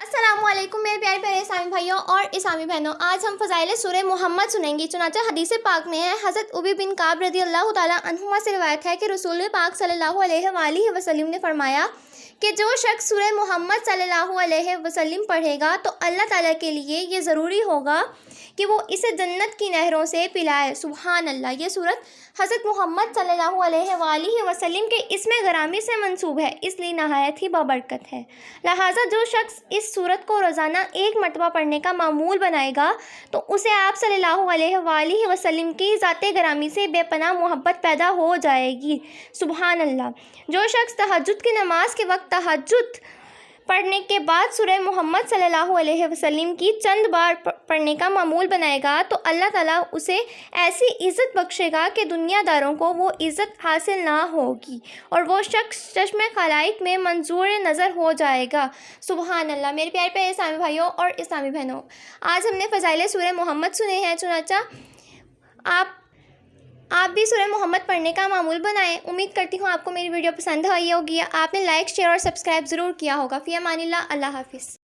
السلام علیکم میرے پیارے پیارے اسلامی بھائیوں اور اسلامی بہنوں، آج ہم فضائل سورہ محمد سنیں گے۔ چنانچہ حدیث پاک میں ہے، حضرت ابی بن کعب رضی اللہ تعالیٰ عنہما سے روایت ہے کہ رسول پاک صلی اللہ علیہ وآلہ وسلم نے فرمایا کہ جو شخص سورہ محمد صلی اللہ علیہ وسلم پڑھے گا تو اللہ تعالیٰ کے لیے یہ ضروری ہوگا کہ وہ اسے جنت کی نہروں سے پلائے۔ سبحان اللہ۔ یہ سورت حضرت محمد صلی اللہ علیہ وآلہ وسلم کے اسم گرامی سے منسوب ہے، اس لیے نہایت ہی بابرکت ہے۔ لہٰذا جو شخص اس سورت کو روزانہ ایک مرتبہ پڑھنے کا معمول بنائے گا تو اسے آپ صلی اللہ علیہ وآلہ وسلم کی ذات گرامی سے بے پناہ محبت پیدا ہو جائے گی۔ سبحان اللہ۔ جو شخص تہجد کی نماز کے وقت تہجد پڑھنے کے بعد سورہ محمد صلی اللہ علیہ وسلم کی چند بار پڑھنے کا معمول بنائے گا تو اللہ تعالیٰ اسے ایسی عزت بخشے گا کہ دنیا داروں کو وہ عزت حاصل نہ ہوگی اور وہ شخص چشم خلائق میں منظور نظر ہو جائے گا۔ سبحان اللہ۔ میرے پیارے پیارے اسلامی بھائیوں اور اسلامی بہنوں، آج ہم نے فضائل سورہ محمد سنے ہیں۔ چنانچہ آپ بھی سورہ محمد پڑھنے کا معمول بنائیں۔ امید کرتی ہوں آپ کو میری ویڈیو پسند آئی ہوگی۔ آپ نے لائک، شیئر اور سبسکرائب ضرور کیا ہوگا۔ فی امان اللہ۔ اللہ حافظ۔